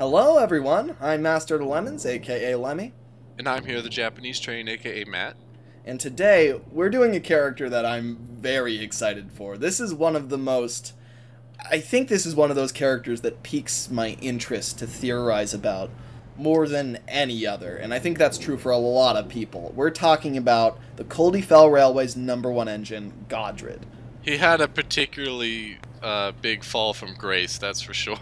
Hello, everyone. I'm Master of the Lemons, aka Lemmy, And I'm here, the Japanese train, aka Matt. and today we're doing a character that I'm very excited for. I think this is one of those characters that piques my interest to theorize about more than any other, and I think that's true for a lot of people. We're talking about the Culdee Fell Railway's #1 engine, Godred. He had a particularly big fall from grace, that's for sure.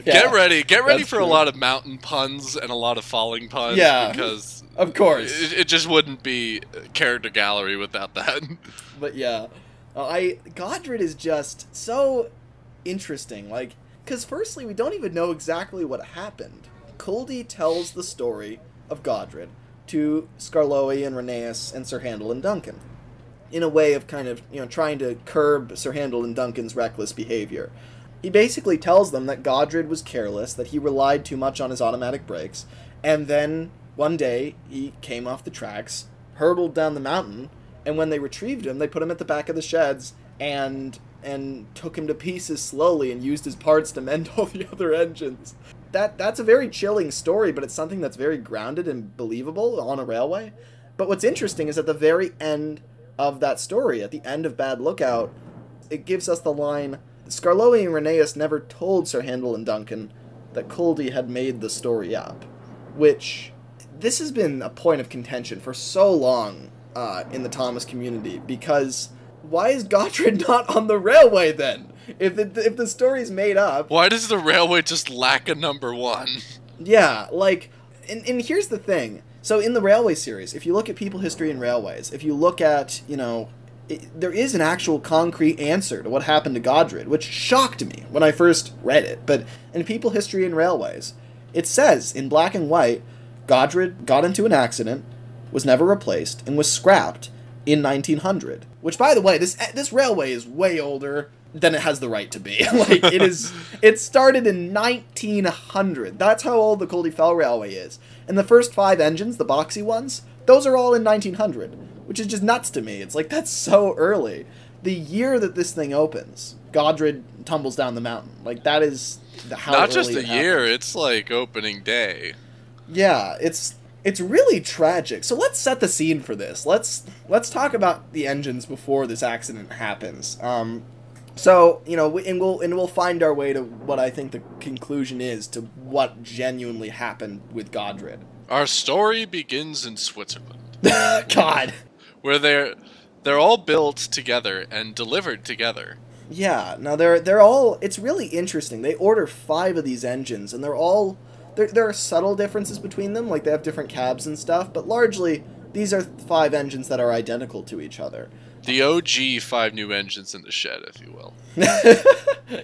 Get ready for true. a lot of mountain puns and a lot of falling puns. Yeah, Because of course. it just wouldn't be character gallery without that. But yeah, Godred is just so interesting. Because firstly, we don't even know exactly what happened. Culdee tells the story of Godred to Skarloey and Rheneas and Sir Handel and Duncan, in a way of kind of, trying to curb Sir Handel and Duncan's reckless behavior. He basically tells them that Godred was careless, that he relied too much on his automatic brakes, and then one day he came off the tracks, hurtled down the mountain, and when they retrieved him, they put him at the back of the sheds and took him to pieces slowly and used his parts to mend all the other engines. That's a very chilling story, but it's something that's very grounded and believable on a railway. But what's interesting is at the very end of that story, at the end of Bad Lookout, it gives us the line, Skarloey and Rheneas never told Sir Handel and Duncan that Culdee had made the story up, which this has been a point of contention for so long in the Thomas community, because why is Godred not on the railway then? If the story's made up... Why does the railway just lack a #1? Yeah, and here's the thing. So in the Railway series, if you look at people, history, and railways, if you look at, there is an actual concrete answer to what happened to Godred, which shocked me when I first read it. But in People, History, and Railways, it says in black and white, Godred got into an accident, was never replaced, and was scrapped in 1900. Which, by the way, this railway is way older than it has the right to be. It started in 1900. That's how old the Culdee Fell Railway is. And the first 5 engines, the boxy ones, those are all in 1900. Which is just nuts to me. It's like, that's so early. The year that this thing opens, Godred tumbles down the mountain. That is how Not early just the it year, happened. it's like opening day. Yeah, it's really tragic. So let's set the scene for this. Let's talk about the engines before this accident happens. So, we'll find our way to what I think the conclusion is to what genuinely happened with Godred. Our story begins in Switzerland. God. Where they're all built together and delivered together. Yeah, now they're all, it's really interesting. They order 5 of these engines, and there are subtle differences between them, they have different cabs and stuff, but largely these are 5 engines that are identical to each other. The OG 5 new engines in the shed, if you will.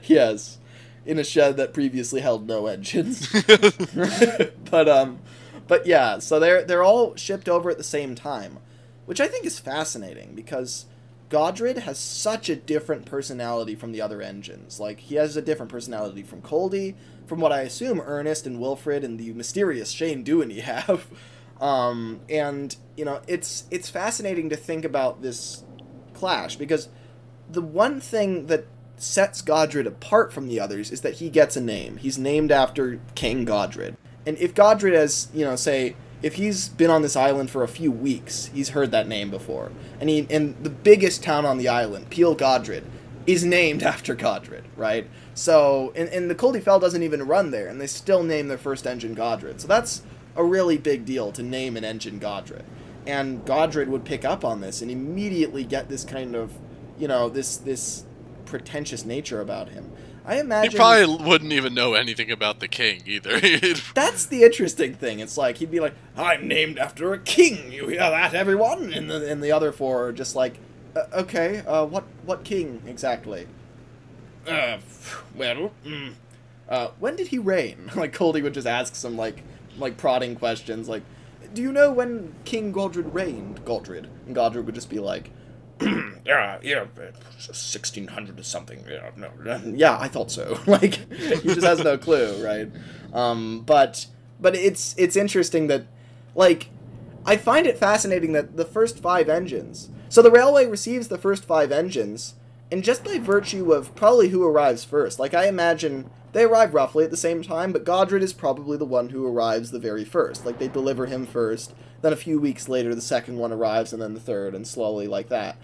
Yes, in a shed that previously held no engines. But yeah, so they're all shipped over at the same time, which I think is fascinating because Godred has such a different personality from the other engines. He has a different personality from Culdee, from what I assume Ernest and Wilfred and the mysterious Shane Dewey have. It's fascinating to think about this clash, because the one thing that sets Godred apart from the others is that he gets a name. He's named after King Godred. And if Godred has, if he's been on this island for a few weeks, he's heard that name before. And the biggest town on the island, Peel Godred, is named after Godred, right? So, and the Culdee Fell doesn't even run there, and they still name their first engine Godred. So that's a really big deal to name an engine Godred. And Godred would pick up on this and immediately get this kind of, this pretentious nature about him. I imagine... He probably wouldn't even know anything about the king, either. That's the interesting thing. It's he'd be like, I'm named after a king, you hear that, everyone? And the other 4 are just okay, what king, exactly? When did he reign? Culdee would just ask some, prodding questions, do you know when King Godred reigned, Godred? And Godred would just be like, yeah, 1600 or something. Yeah, no, yeah, I thought so. He just has no clue, right? But it's interesting that, I find it fascinating that the first 5 engines. So the railway receives the first 5 engines, and just by virtue of probably who arrives first, I imagine They arrive roughly at the same time, but Godred is probably the one who arrives the very first. Like, they deliver him first, then a few weeks later the second one arrives, and then the third, and slowly like that.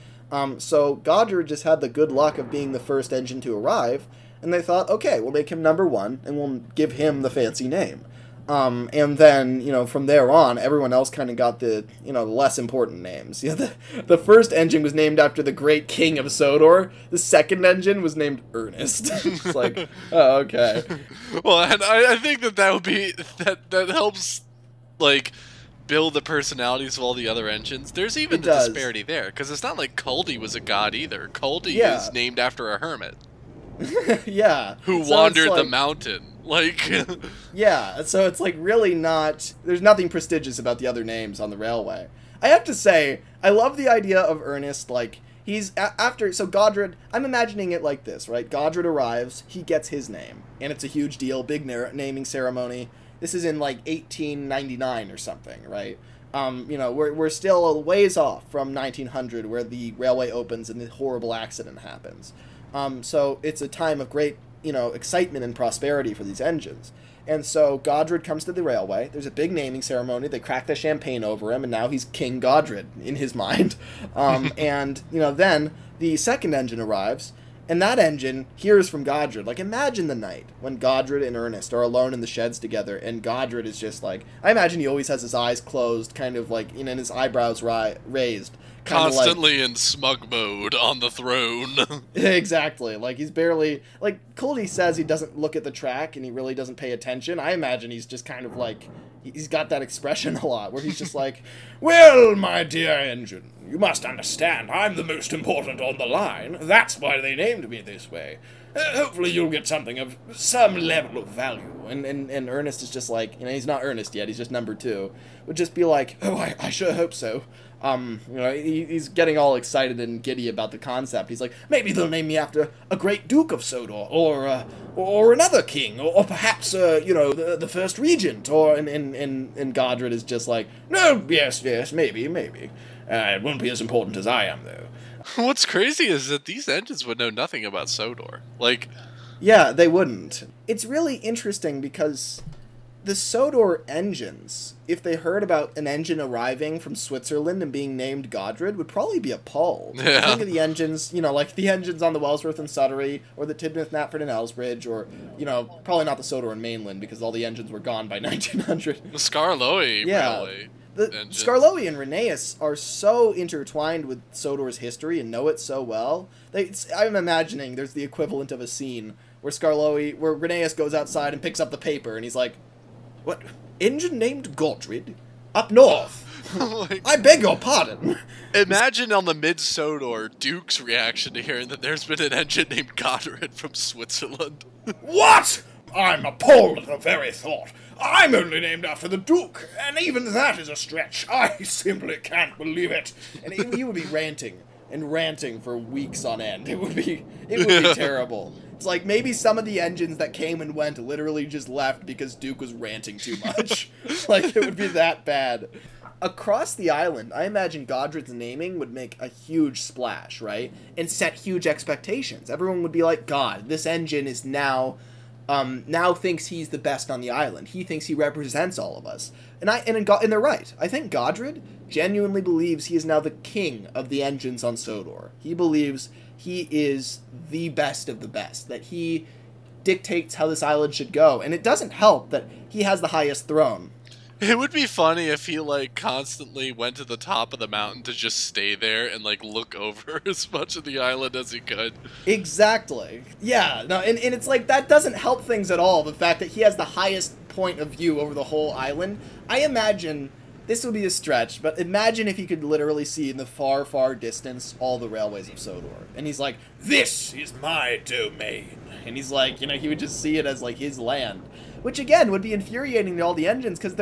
So Godred just had the good luck of being the first engine to arrive, and they thought, okay, we'll make him number one, and we'll give him the fancy name. And then, you know, from there on, everyone else kind of got the, you know, the less important names. You know, the first engine was named after the great king of Sodor. The second engine was named Ernest. It's like, oh, okay. Well, and I think that would be, that helps, like, build the personalities of all the other engines. There's even the disparity there, because it's not like Culdee was a god either. Culdee is named after a hermit. Yeah. Who wandered the mountain. Like, yeah, so it's like really not, there's nothing prestigious about the other names on the railway. I have to say, I love the idea of Ernest, like, he's, so Godred, I'm imagining it like this, right? Godred arrives, he gets his name, and it's a huge deal, big naming ceremony. This is in, like, 1899 or something, right? You know, we're still a ways off from 1900, where the railway opens and the horrible accident happens. So it's a time of great, you know, excitement and prosperity for these engines. And so Godred comes to the railway. There's a big naming ceremony. They crack the champagne over him, and now he's King Godred in his mind. And, you know, then the second engine arrives, and that engine hears from Godred. Like, imagine the night when Godred and Ernest are alone in the sheds together, and Godred is just like, I imagine he always has his eyes closed, kind of like, you know, and his eyebrows raised. Constantly like, in smug mode on the throne. Exactly. Like, he's barely, like, Culdee says he doesn't look at the track and he really doesn't pay attention. I imagine he's just kind of like, he's got that expression a lot where he's just like, well, my dear engine, you must understand, I'm the most important on the line. That's why they named me this way. Hopefully you'll get something of some level of value. And Ernest is just like, you know, he's not Ernest yet, he's just number two. Would just be like, oh, I sure hope so. You know, he's getting all excited and giddy about the concept. He's like, maybe they'll name me after a great duke of Sodor, or another king, or perhaps, you know, the first regent, or, and Godred is just like, no, yes, maybe. It won't be as important as I am, though. What's crazy is that these engines would know nothing about Sodor. Like, yeah, they wouldn't. It's really interesting because the Sodor engines, if they heard about an engine arriving from Switzerland and being named Godred, would probably be appalled. Yeah. Think of the engines, you know, like the engines on the Wellsworth and Sudbury, or the Tidmouth, Knapford, and Elsbridge, or, you know, probably not the Sodor and Mainland, because all the engines were gone by 1900. The Skarloey railway. The Skarloey and Rheneas are so intertwined with Sodor's history and know it so well. I'm imagining there's the equivalent of a scene where Rheneas goes outside and picks up the paper, and he's like, what? Engine named Godred? Up north? Like, I beg your pardon. Imagine on the mid-Sodor Duke's reaction to hearing that there's been an engine named Godred from Switzerland. What? I'm appalled at the very thought. I'm only named after the Duke, and even that is a stretch. I simply can't believe it. And he would be ranting for weeks on end. It would be terrible. It's like maybe some of the engines that came and went literally just left because Duke was ranting too much. Like, it would be that bad. Across the island, I imagine Godred's naming would make a huge splash, right? And set huge expectations. Everyone would be like, God, this engine is now thinks he's the best on the island. He thinks he represents all of us. And they're right. I think Godred genuinely believes he is now the king of the engines on Sodor. He believes he is the best of the best, that he dictates how this island should go. And it doesn't help that he has the highest throne. It would be funny if he, like, constantly went to the top of the mountain to just stay there and, like, look over as much of the island as he could. Exactly. Yeah, no, and it's like, that doesn't help things at all, the fact that he has the highest point of view over the whole island. I imagine, this would be a stretch, but imagine if he could literally see in the far, far distance all the railways of Sodor. And he's like, this is my domain. And he's like, you know, he would just see it as, like, his land. Which, again, would be infuriating to all the engines, because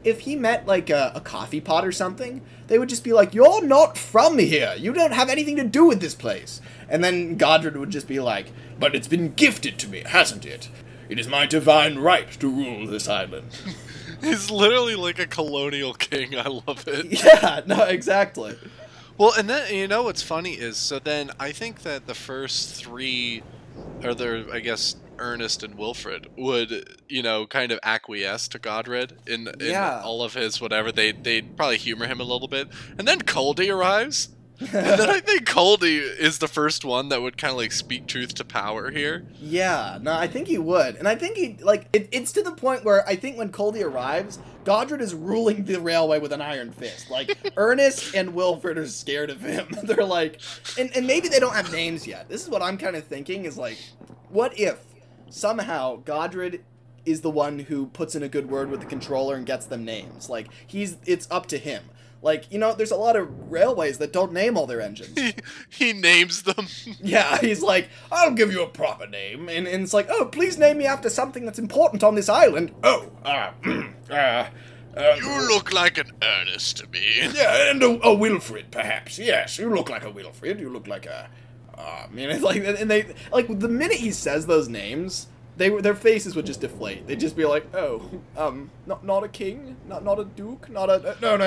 if he met, like, a coffee pot or something, they would just be like, you're not from here! You don't have anything to do with this place! And then Godred would just be like, but it's been gifted to me, hasn't it? It is my divine right to rule this island. He's literally like a colonial king, I love it. Yeah, no, exactly. Well, and then, you know what's funny is, so then I think that the first three, or I guess, Ernest and Wilfred would, you know, kind of acquiesce to Godred in all of his whatever. They'd probably humor him a little bit. And then Culdee arrives. And then I think Culdee is the first one that would kind of like speak truth to power here. Yeah, no, I think he would. And I think he, like, it's to the point where I think when Culdee arrives, Godred is ruling the railway with an iron fist. Like, Ernest and Wilfred are scared of him. They're like, and maybe they don't have names yet. This is what I'm kind of thinking is like, what if somehow Godred is the one who puts in a good word with the controller and gets them names? Like, it's up to him. Like, you know, there's a lot of railways that don't name all their engines. He names them. Yeah, he's like, I'll give you a proper name. And it's like, oh, please name me after something that's important on this island. Oh, you look like an Ernest to me. Yeah, and a Wilfred, perhaps. Yes, you look like a Wilfred. You look like a... I mean, it's like, and they, like, the minute he says those names... their faces would just deflate. They'd just be like, oh, not a king, not a duke, not a... No,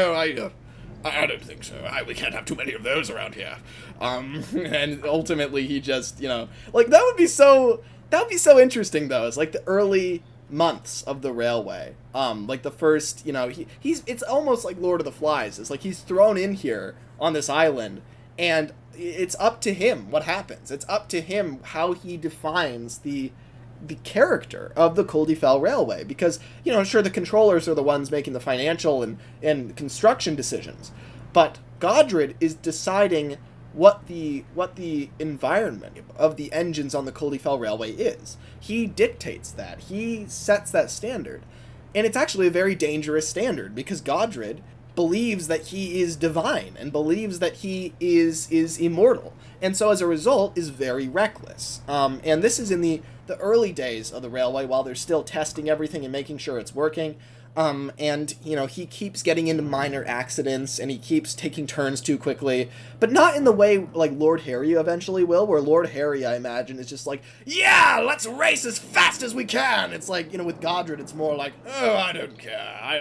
I don't think so. We can't have too many of those around here. And ultimately he just, you know, like, that would be so interesting, though. It's like the early months of the railway. Like the first, you know, it's almost like Lord of the Flies. It's like he's thrown in here on this island, and it's up to him what happens. It's up to him how he defines the character of the Culdee Fell Railway, because, you know, sure, the controllers are the ones making the financial and construction decisions, but Godred is deciding what the environment of the engines on the Culdee Fell Railway is. He dictates that. He sets that standard. And it's actually a very dangerous standard, because Godred believes that he is divine and believes that he is immortal, and so as a result is very reckless. And this is in the early days of the railway, while they're still testing everything and making sure it's working. And, you know, he keeps getting into minor accidents, and he keeps taking turns too quickly, but not in the way like Lord Harry eventually will, where Lord Harry, I imagine, is just like, yeah, let's race as fast as we can. It's like, you know, with Godred, it's more like, oh, I don't care.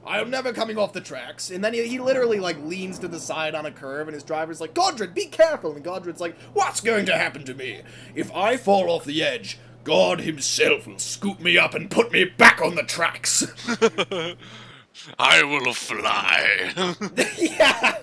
I'm never coming off the tracks. And then he literally, like, leans to the side on a curve, and his driver's like, Godred, be careful. And Godred's like, what's going to happen to me? If I fall off the edge, God himself will scoop me up and put me back on the tracks. I will fly. Yeah.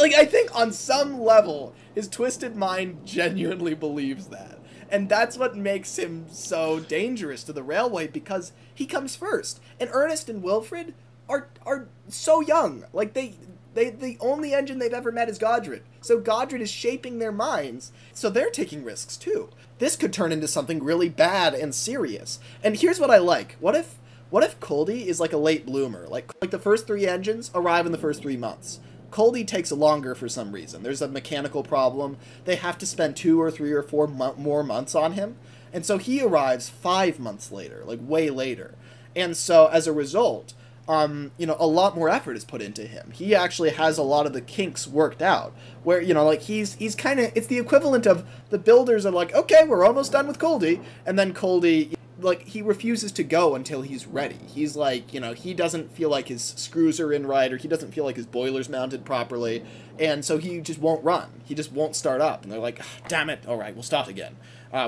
Like, I think on some level, his twisted mind genuinely believes that. And that's what makes him so dangerous to the railway, because he comes first. And Ernest and Wilfred are so young. Like, the only engine they've ever met is Godred. So Godred is shaping their minds, so they're taking risks too. This could turn into something really bad and serious. And here's what I like. What if Culdee is like a late bloomer? Like the first 3 engines arrive in the first 3 months. Culdee takes longer for some reason. There's a mechanical problem. They have to spend 2 or 3 or 4 more months on him. And so he arrives 5 months later, like way later. And so as a result, you know, a lot more effort is put into him. He actually has a lot of the kinks worked out, where, you know, like, he's kind of, it's the equivalent of the builders are like, okay, we're almost done with Culdee, and then Culdee, like, he refuses to go until he's ready. He's like, you know, he doesn't feel like his screws are in right, or he doesn't feel like his boiler's mounted properly, and so he just won't run. He just won't start up, and they're like, damn it, all right, we'll start again.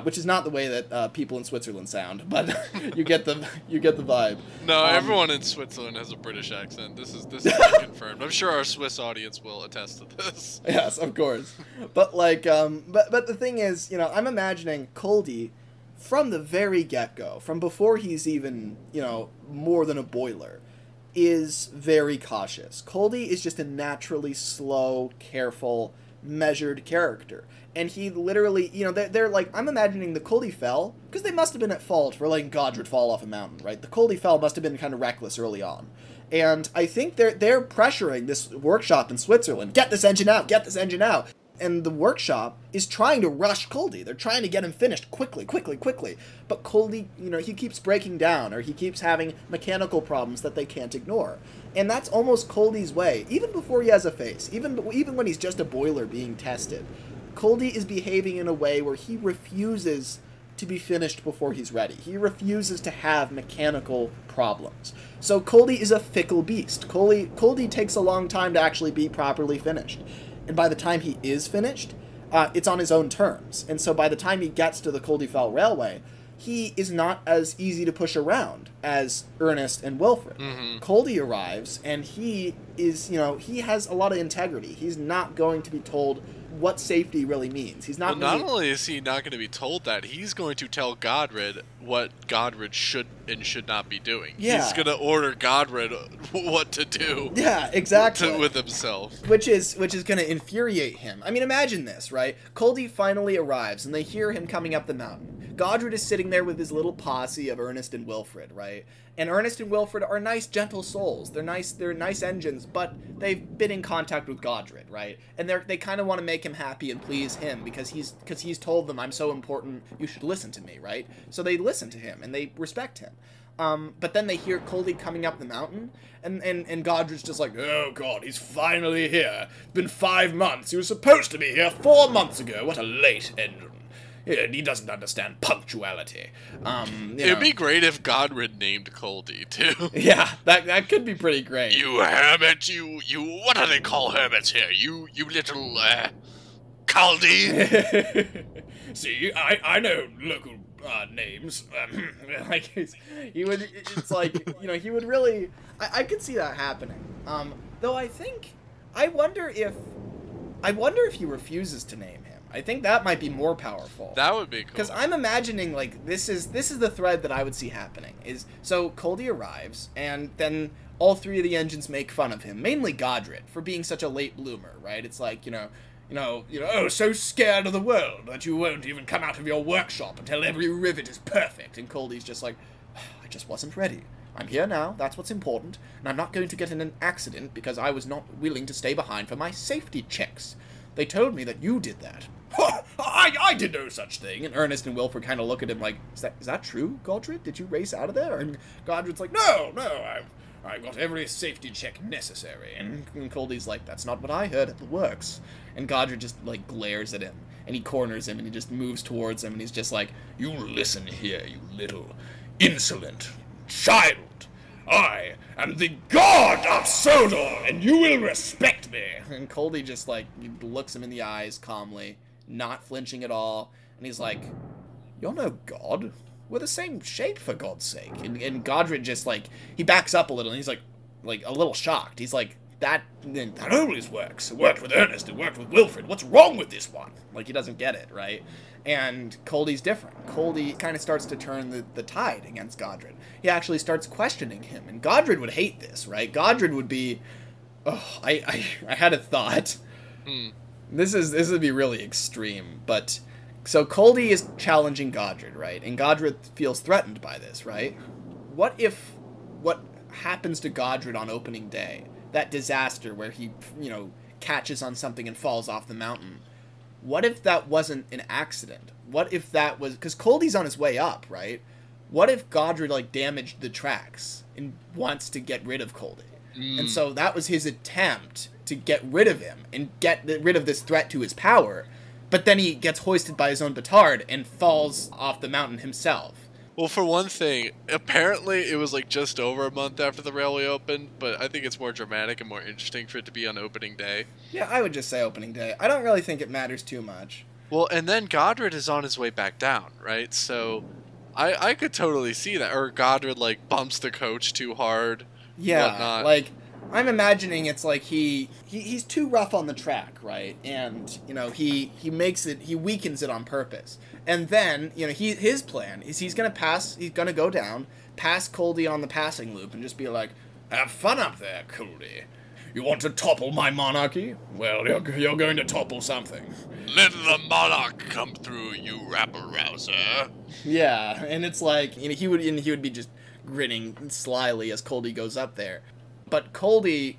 Which is not the way that people in Switzerland sound, but you get the vibe. No, everyone in Switzerland has a British accent. This is confirmed. I'm sure our Swiss audience will attest to this. Yes, of course. But like, but the thing is, you know, I'm imagining Culdee from the very get-go, from before he's even, you know, more than a boiler, is very cautious. Culdee is just a naturally slow, careful, measured character. And he literally, you know, they're like, I'm imagining the Culdee Fell, because they must have been at fault for letting Godred fall off a mountain, right? The Culdee Fell must have been kind of reckless early on. And I think they're pressuring this workshop in Switzerland, get this engine out, get this engine out. And the workshop is trying to rush Culdee. They're trying to get him finished quickly. But Culdee, you know, he keeps breaking down, or he keeps having mechanical problems that they can't ignore. And that's almost Culdee's way, even before he has a face, even when he's just a boiler being tested. Culdee is behaving in a way where he refuses to be finished before he's ready. He refuses to have mechanical problems. So Culdee is a fickle beast. Culdee takes a long time to actually be properly finished. And by the time he is finished, it's on his own terms. And so by the time he gets to the Culdee Fell Railway, he is not as easy to push around as Ernest and Wilfred. Culdee arrives, and he is, he has a lot of integrity. He's not going to be told what safety really means. He's not. Well, not only is he not going to be told that, he's going to tell Godred what Godred should and should not be doing. Yeah. He's going to order Godred what to do. Yeah, exactly. With himself. Which is going to infuriate him. I mean, imagine this, right? Culdee finally arrives, and they hear him coming up the mountain. Godred is sitting there with his little posse of Ernest and Wilfred, right? And Ernest and Wilfred are nice, gentle souls. They're nice engines, but they've been in contact with Godred, right? And they kind of want to make him happy and please him because he's told them, I'm so important, you should listen to me, right? So they listen to him and they respect him. But then they hear Culdee coming up the mountain, and Godred's just like, oh god, he's finally here. It's been 5 months. He was supposed to be here 4 months ago. What a late engine. He doesn't understand punctuality. It'd be great if Godred named Culdee, too. Yeah, that could be pretty great. You hermit, you, what do they call hermits here? You little, Culdee? See, I know local names. Like, he would, it's like, he would really, I could see that happening. Though I wonder if he refuses to name him. I think that might be more powerful. That would be cool. Because I'm imagining, like, this is the thread that I would see happening. So Culdee arrives, and then all 3 of the engines make fun of him, mainly Godred, for being such a late bloomer, right? It's like, oh, so scared of the world that you won't even come out of your workshop until every rivet is perfect. And Culdee's just like, I just wasn't ready. I'm here now, that's what's important, and I'm not going to get in an accident because I was not willing to stay behind for my safety checks. They told me that you did that. I did no such thing. And Ernest and Wilfred kind of look at him like, is that true, Godred? Did you race out of there? And Godred's like, no, I got every safety check necessary. And Culdee's like, that's not what I heard at the works. And Godred just, like, glares at him. And he corners him, and he just moves towards him, and he's just like, you listen here, you little insolent child. I am the god of Sodor, and you will respect me. And Culdee just, like, looks him in the eyes calmly, not flinching at all, and he's like, you're no god. We're the same shape, for God's sake. And Godred just, like, he backs up a little, and he's like a little shocked. He's like, that always works. It worked with Ernest, it worked with Wilfred. What's wrong with this one? Like, he doesn't get it, right? And Culdee's different. Culdee kind of starts to turn the tide against Godred. He actually starts questioning him, and Godred would hate this, right? Godred would be, I had a thought. This would be really extreme, but so Culdee is challenging Godred, right? And Godred feels threatened by this, right? What if what happens to Godred on opening day, that disaster where he, catches on something and falls off the mountain, what if that wasn't an accident? What if that was, because Culdee's on his way up, right? What if Godred, like, damaged the tracks and wants to get rid of Culdee? And so that was his attempt to get rid of him and get rid of this threat to his power. But then he gets hoisted by his own petard and falls off the mountain himself. Well, for one thing, apparently it was like just over a month after the railway opened, but I think it's more dramatic and more interesting for it to be on opening day. Yeah, I would just say opening day. I don't really think it matters too much. Well, and then Godred is on his way back down, right? So I could totally see that. Or Godred, like, bumps the coach too hard. Yeah, whatnot. Like, I'm imagining it's like he's too rough on the track, right? And, he weakens it on purpose. And then, his plan is he's going to go down, pass Culdee on the passing loop, and just be like, have fun up there, Culdee. You want to topple my monarchy? Well, you're going to topple something. Let the monarch come through, you rabble-rouser. Yeah, and it's like, he would be just grinning slyly as Culdee goes up there. But Culdee,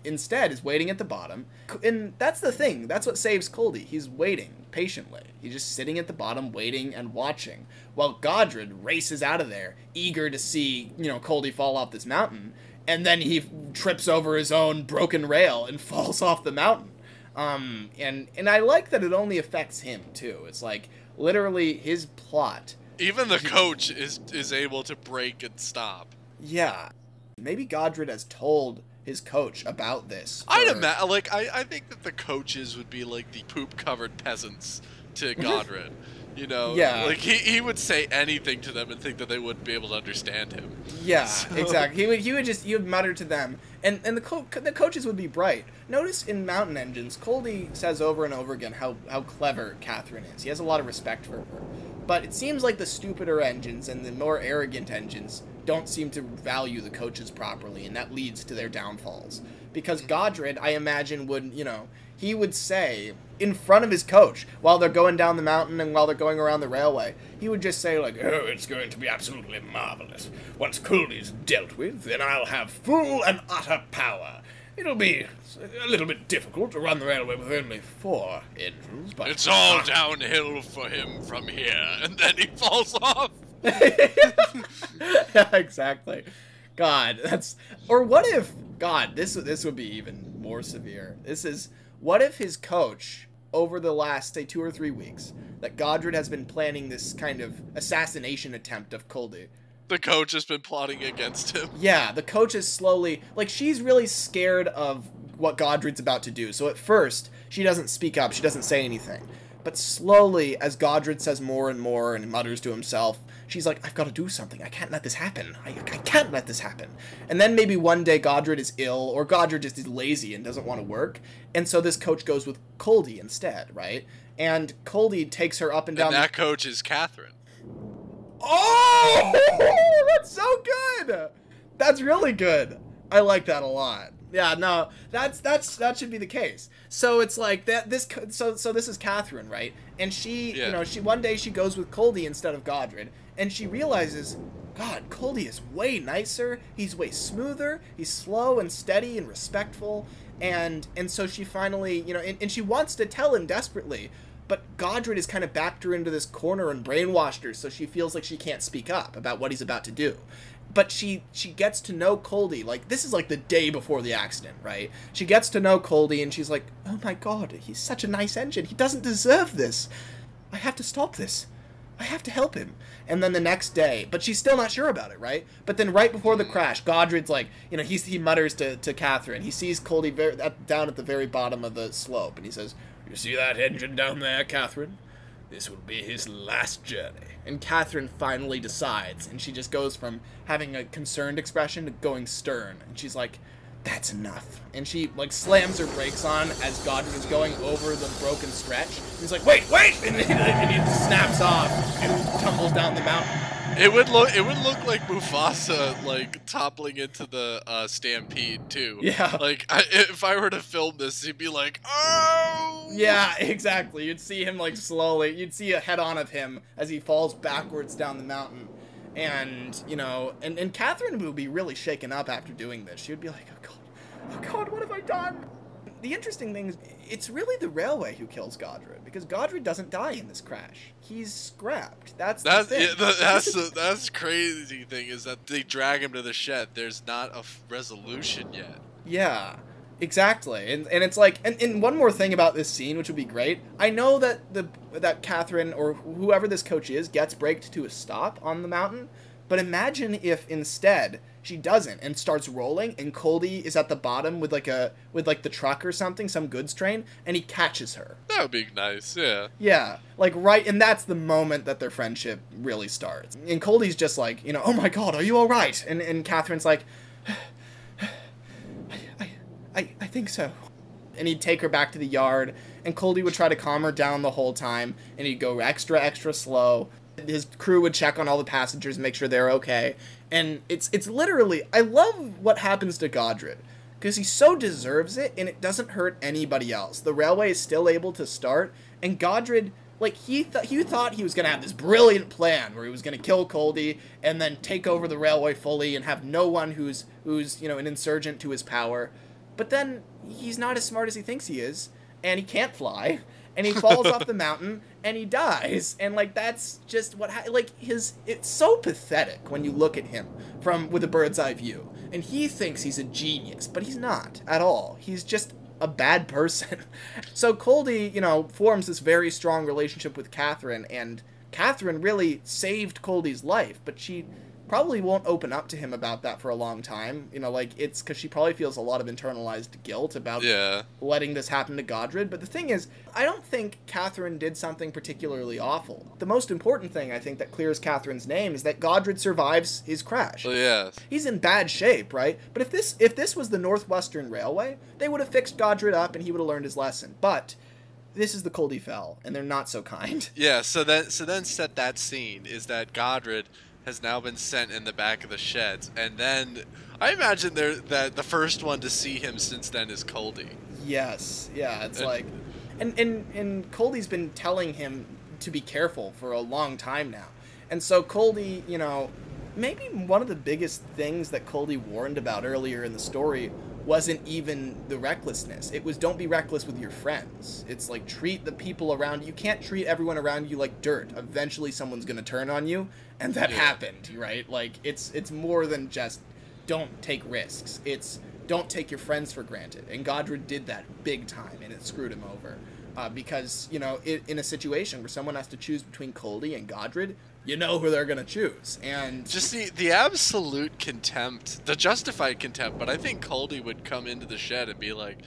instead is waiting at the bottom. And that's the thing. That's what saves Culdee. He's waiting patiently. He's just sitting at the bottom, waiting and watching. While Godred races out of there, eager to see, Culdee fall off this mountain. And then he trips over his own broken rail and falls off the mountain. And I like that it only affects him, too. It's like, literally, his plot. Even the coach is able to break and stop. Yeah. Maybe Godred has told his coach about this. I'd imagine, I think that the coaches would be like the poop-covered peasants to Godred. You know, yeah, like he would say anything to them and think that they wouldn't be able to understand him. Yeah, so. Exactly. He would mutter to them, and the coaches would be bright. Notice in Mountain Engines, Culdee says over and over again how clever Catherine is. He has a lot of respect for her, but it seems like the stupider engines and the more arrogant engines don't seem to value the coaches properly, and that leads to their downfalls. Because Godred, I imagine, would, he would say in front of his coach while they're going down the mountain and while they're going around the railway, he would just say, like, oh, it's going to be absolutely marvelous. Once Culdee's dealt with, then I'll have full and utter power. It'll be a little bit difficult to run the railway with only 4 engines, but... It's all downhill for him from here, and then he falls off. Yeah, exactly. God, that's... Or what if... God, this would be even more severe. What if his coach, over the last, say, 2 or 3 weeks, that Godred has been planning this kind of assassination attempt of Culdee. The coach has been plotting against him. Yeah, the coach is slowly... Like, she's really scared of what Godred's about to do. So at first, she doesn't speak up. She doesn't say anything. But slowly, as Godred says more and more and mutters to himself, she's like, I've got to do something. I can't let this happen. I can't let this happen. And then maybe one day Godred is ill, or Godred just is lazy and doesn't want to work. And so this coach goes with Culdee instead, right? And Culdee takes her up and down... And that coach is Catherine. Oh! That's so good! That's really good. I like that a lot. Yeah, no, that should be the case. So it's like that. So this is Catherine, right? And she, she one day she goes with Culdee instead of Godred, and she realizes, God, Culdee is way nicer. He's way smoother. He's slow and steady and respectful, and so she finally, and she wants to tell him desperately, but Godred has kind of backed her into this corner and brainwashed her, so she feels like she can't speak up about what he's about to do. But she gets to know Culdee, like, this is like the day before the accident, right? She gets to know Culdee, and she's like, oh my God, he's such a nice engine. He doesn't deserve this. I have to stop this. I have to help him. And then the next day, but she's still not sure about it, right? But then right before the crash, Godred's like, he mutters to Catherine. He sees Culdee down at the very bottom of the slope, and he says, you see that engine down there, Catherine? This will be his last journey. And Catherine finally decides, and she just goes from having a concerned expression to going stern. And she's like, that's enough. And she, like, slams her brakes on as Godred is going over the broken stretch. And he's like, wait! And he snaps off and tumbles down the mountain. It would look like Mufasa, like, toppling into the stampede too. Yeah. Like, if I were to film this, he'd be like, oh. Yeah, exactly. You'd see him, like, slowly. You'd see a head-on of him as he falls backwards down the mountain. And, and Catherine would be really shaken up after doing this. She would be like, oh God, what have I done? The interesting thing is, it's really the railway who kills Godred, because Godred doesn't die in this crash. He's scrapped. That's the thing. Yeah, that's crazy thing, is that they drag him to the shed. There's not a resolution yet. Yeah, exactly. And it's like, and one more thing about this scene, which would be great. I know that that Catherine, or whoever this coach is, gets braked to a stop on the mountain, but imagine if instead she doesn't and starts rolling, and Culdee is at the bottom with the truck or something, some goods train, and he catches her. That would be nice, yeah. Yeah, like right, and that's the moment that their friendship really starts. And Culdee's just like, oh my God, are you all right? And Catherine's like, I think so. And he'd take her back to the yard, and Culdee would try to calm her down the whole time, and he'd go extra slow. His crew would check on all the passengers and make sure they're okay. And it's literally, I love what happens to Godred, because he so deserves it, and it doesn't hurt anybody else. The railway is still able to start, and Godred, like, he thought he was going to have this brilliant plan where he was going to kill Culdee and then take over the railway fully and have no one who's an insurgent to his power. But then he's not as smart as he thinks he is, and he can't fly, and he falls off the mountain, and he dies, and, like, that's just what, it's so pathetic when you look at him with a bird's eye view, and he thinks he's a genius, but he's not at all. He's just a bad person. So Culdee, forms this very strong relationship with Catherine, and Catherine really saved Culdee's life, but she probably won't open up to him about that for a long time. You know, like, it's because she probably feels a lot of internalized guilt about letting this happen to Godred. But the thing is, I don't think Catherine did something particularly awful. The most important thing, I think, that clears Catherine's name is that Godred survives his crash. Well, yes. He's in bad shape, right? But if this was the Northwestern Railway, they would have fixed Godred up and he would have learned his lesson. But this is the Culdee Fell, and they're not so kind. Yeah, so then set that scene is that Godred has now been sent in the back of the sheds, and then I imagine that the first one to see him since then is Culdee. Yes, yeah, it's like, and Culdee's been telling him to be careful for a long time now, and so Culdee, you know, maybe one of the biggest things that Culdee warned about earlier in the story wasn't even the recklessness. It was, don't be reckless with your friends. It's like, treat the people around you. You can't treat everyone around you like dirt. Eventually someone's gonna turn on you, and that happened, right? Like, it's more than just don't take risks. It's don't take your friends for granted. And Godred did that big time, and it screwed him over. Because, you know, in a situation where someone has to choose between Culdee and Godred, you know who they're gonna choose. And just the absolute contempt, the justified contempt, but I think Culdee would come into the shed and be like,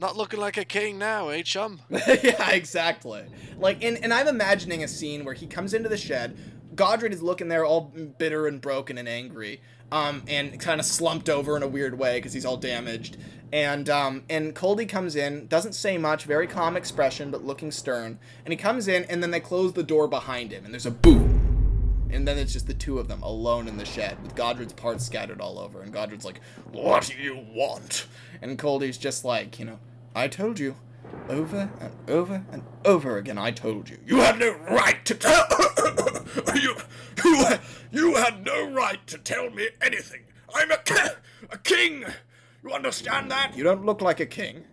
not looking like a king now, eh, chum? Yeah, exactly. Like, and I'm imagining a scene where he comes into the shed, Godred is looking there all bitter and broken and angry, and kind of slumped over in a weird way because he's all damaged. And Culdee comes in, doesn't say much, very calm expression, but looking stern. And he comes in, and then they close the door behind him, and there's a boom. And then it's just the two of them alone in the shed, with Godred's parts scattered all over. And Godred's like, what do you want? And Culdee's just like, you know, I told you. Over and over and over again, I told you. You had no right to tell... you had no right to tell me anything. I'm a king. You understand that? You don't look like a king.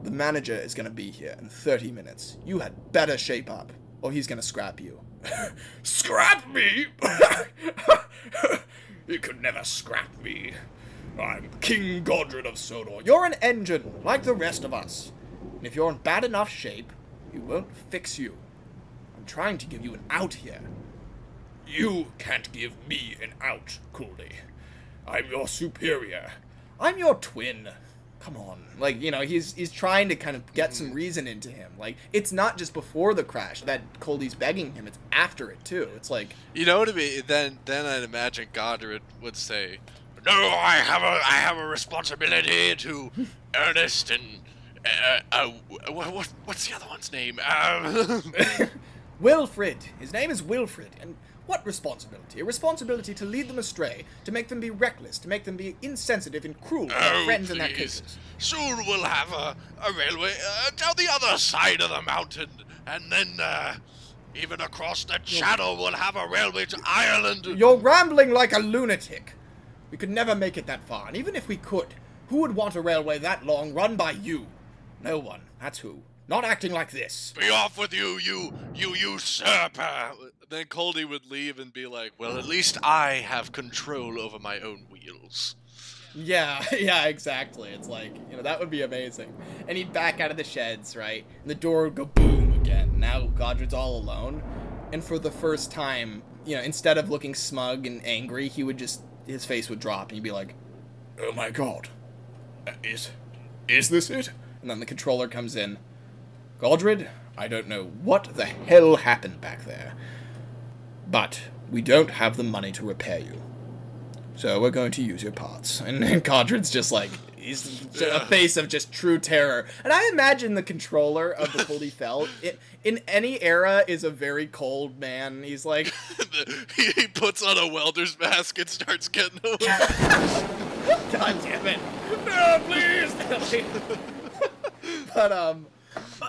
The manager is going to be here in 30 minutes. You had better shape up, or he's going to scrap you. Scrap me? You could never scrap me. I'm King Godred of Sodor. You're an engine, like the rest of us. And if you're in bad enough shape, he won't fix you. I'm trying to give you an out here. You can't give me an out, Culdee. I'm your superior. I'm your twin. Come on. Like, you know, he's trying to kind of get some reason into him. Like, it's not just before the crash that Culdee's begging him, it's after it too. It's like, you know what I mean? Then I'd imagine Godred would say, no, I have a responsibility to Ernest and what's the other one's name? Wilfred. His name is Wilfred. And what responsibility? A responsibility to lead them astray, to make them be reckless, to make them be insensitive and cruel to their friends in their cases. Soon we'll have a railway down the other side of the mountain, and then even across the channel we'll have a railway to Ireland. You're rambling like a lunatic. We could never make it that far, and even if we could, who would want a railway that long run by you? No one. That's who. Not acting like this. Be off with you, you usurper. Then Culdee would leave and be like, well, at least I have control over my own wheels. Yeah, exactly. It's like, you know, that would be amazing. And he'd back out of the sheds, right? And the door would go boom again. Now Godred's all alone. And for the first time, you know, instead of looking smug and angry, he would just, his face would drop and he'd be like, oh my god. Is this it? And then the controller comes in. Godred, I don't know what the hell happened back there, but we don't have the money to repair you. So we're going to use your parts. And Godred's just like, he's a face of just true terror. And I imagine the controller of the Culdee Fell, in any era, is a very cold man. He's like... he puts on a welder's mask and starts getting away. God damn it. No, please!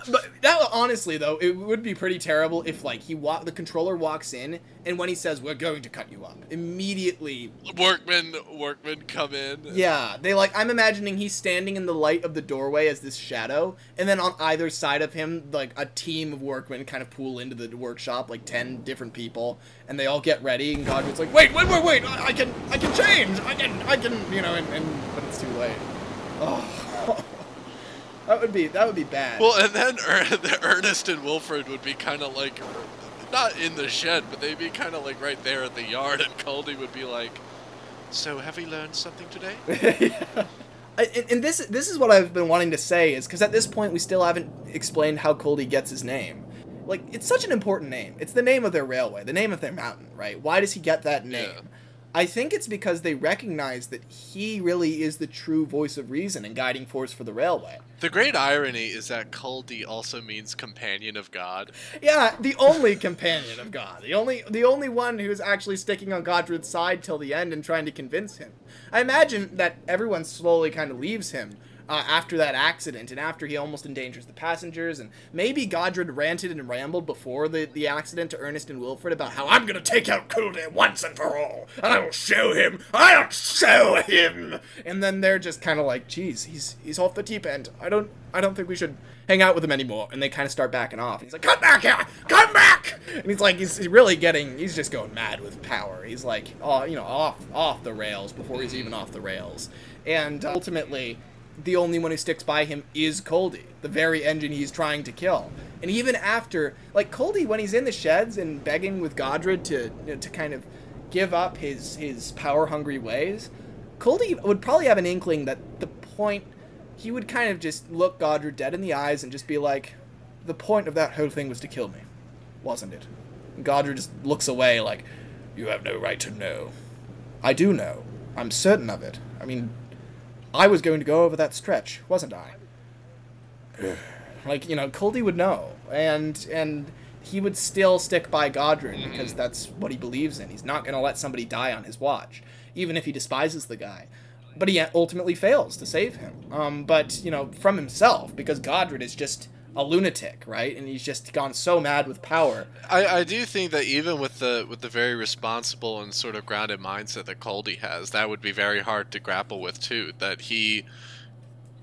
But that, honestly, though, it would be pretty terrible if, like, the controller walks in, and when he says, we're going to cut you up, immediately... Workmen come in. Yeah, I'm imagining he's standing in the light of the doorway as this shadow, and then on either side of him, like, a team of workmen kind of pool into the workshop, like 10 different people, and they all get ready, and Godred's like, wait, I can change, I can, you know, but it's too late. Oh. That would be bad. Well, and then Ernest and Wilfred would be kind of like, not in the shed, but they'd be kind of like right there at the yard, and Culdee would be like, "So have we learned something today?" Yeah. And this is what I've been wanting to say, is because at this point we still haven't explained how Culdee gets his name. Like, it's such an important name. It's the name of their railway, the name of their mountain, right? Why does he get that name? Yeah. I think it's because they recognize that he really is the true voice of reason and guiding force for the railway. The great irony is that Culdee also means companion of God. Yeah, the only companion of God. The only one who's actually sticking on Godred's side till the end and trying to convince him. I imagine that everyone slowly kind of leaves him after that accident, and after he almost endangers the passengers, and maybe Godred ranted and rambled before the accident to Ernest and Wilfred about how I'm gonna take out Culdee once and for all. I'll show him. And then they're just kind of like, geez, he's off the deep end. I don't think we should hang out with him anymore. And they kind of start backing off. And he's like, come back here, come back. And he's like, he's just going mad with power. He's like, off the rails before he's even off the rails. And ultimately, the only one who sticks by him is Culdee, the very engine he's trying to kill. And even after, like, Culdee, when he's in the sheds and begging with Godred to kind of give up his power-hungry ways, Culdee would probably have an inkling that the point, he would kind of just look Godred dead in the eyes and just be like, the point of that whole thing was to kill me, wasn't it? And Godred just looks away like, you have no right to know. I do know. I'm certain of it. I mean, I was going to go over that stretch, wasn't I? Like, Culdee would know, and he would still stick by Godred because that's what he believes in. He's not going to let somebody die on his watch, even if he despises the guy. But he ultimately fails to save him. But, from himself, because Godred is just a lunatic, right? And he's just gone so mad with power. I do think that even with the very responsible and sort of grounded mindset that Culdee has, that would be very hard to grapple with too. That he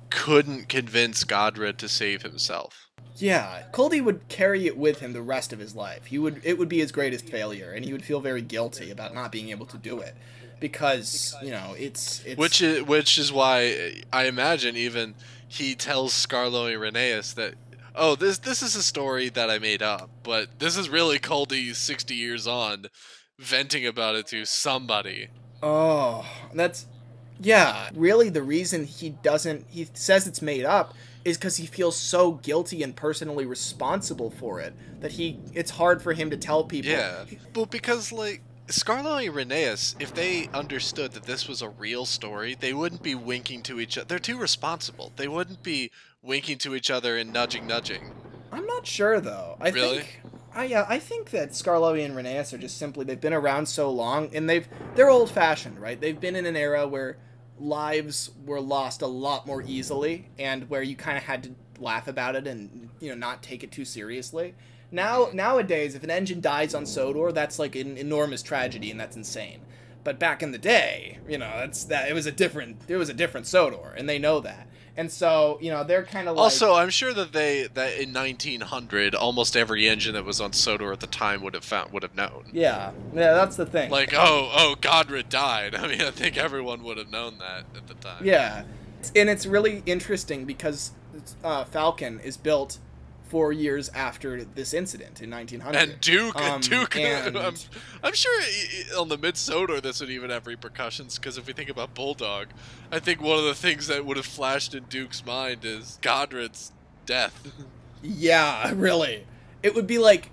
couldn't convince Godred to save himself. Yeah, Culdee would carry it with him the rest of his life. It would be his greatest failure, and he would feel very guilty about not being able to do it. Because, it's which is why I imagine even he tells Scarlo and Rheneas that, oh, this is a story that I made up, but this is really Culdee 60 years on venting about it to somebody. Oh, yeah, really the reason he says it's made up is because he feels so guilty and personally responsible for it that it's hard for him to tell people. Yeah, well, because, like, Scarlo and Rheneas, if they understood that this was a real story, they wouldn't be winking to each other. They're too responsible. They wouldn't be winking to each other and nudging. I'm not sure, though. I think that Scarlo and Rheneas are just simply, they've been around so long, and they're old-fashioned, right? They've been in an era where lives were lost a lot more easily, and where you kind of had to laugh about it and, not take it too seriously. Nowadays, if an engine dies on Sodor, that's like an enormous tragedy, and that's insane. But back in the day, it was a different Sodor, and they know that. And so, they're kind of like... Also, I'm sure that in 1900, almost every engine that was on Sodor at the time would have known. Yeah, that's the thing. Like, oh, Godred died. I mean, I think everyone would have known that at the time. Yeah, and it's really interesting because Falcon is built 4 years after this incident in 1900. And Duke, I'm sure on the mid-Sodor this would even have repercussions, because if we think about Bulldog, I think one of the things that would have flashed in Duke's mind is Godred's death. Yeah, really. It would be like,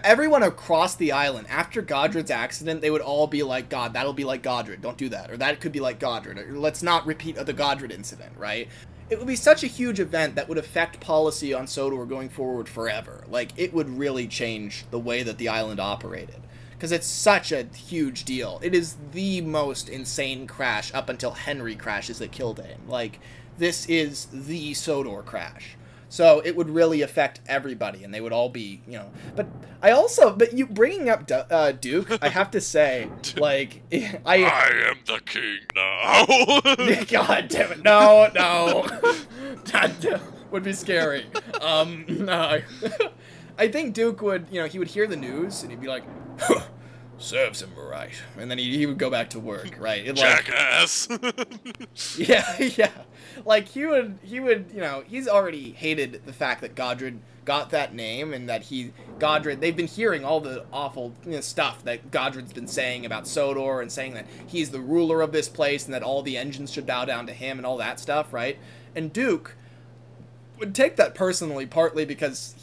everyone across the island, after Godred's accident, they would all be like, God, that'll be like Godred, don't do that. Or that could be like Godred, or let's not repeat the Godred incident, right? It would be such a huge event that would affect policy on Sodor going forward forever. Like, it would really change the way that the island operated. Because it's such a huge deal. It is the most insane crash up until Henry crashes at Kildane. Like, this is the Sodor crash. So it would really affect everybody, and they would all be, But you bringing up Duke, I have to say, like, I am the king now. God damn it! No. That would be scary. No. I think Duke would, he would hear the news and he'd be like, serves him right. And then he would go back to work, right? Jackass! Yeah, yeah. Like, he would, you know, he's already hated the fact that Godred got that name, and that Godred, they've been hearing all the awful, you know, stuff that Godred's been saying about Sodor, and saying that he's the ruler of this place, and that all the engines should bow down to him, and all that stuff, right? And Duke would take that personally, partly because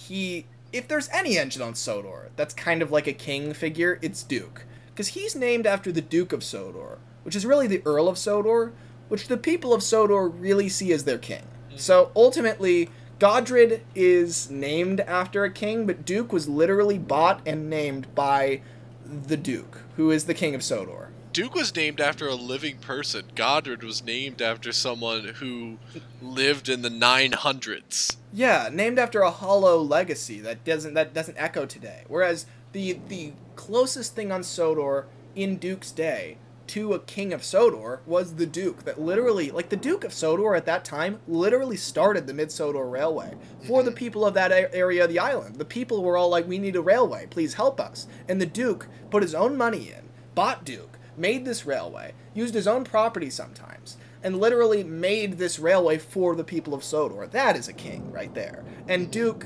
if there's any engine on Sodor that's kind of like a king figure, it's Duke. Because he's named after the Duke of Sodor, which is really the Earl of Sodor, which the people of Sodor really see as their king. So ultimately, Godred is named after a king, but Duke was literally bought and named by the Duke, who is the king of Sodor. Duke was named after a living person. Godred was named after someone who lived in the 900s. Yeah, named after a hollow legacy that doesn't echo today. Whereas the closest thing on Sodor in Duke's day to a king of Sodor was the Duke, that literally, like, the Duke of Sodor at that time literally started the Mid-Sodor Railway for the people of that area of the island. The people were all like, we need a railway, please help us. And the Duke put his own money in, bought Duke, made this railway, used his own property sometimes, and literally made this railway for the people of Sodor. That is a king right there. And Duke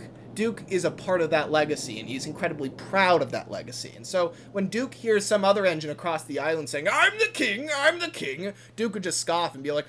is a part of that legacy, and he's incredibly proud of that legacy. And so when Duke hears some other engine across the island saying, I'm the king, Duke would just scoff and be like,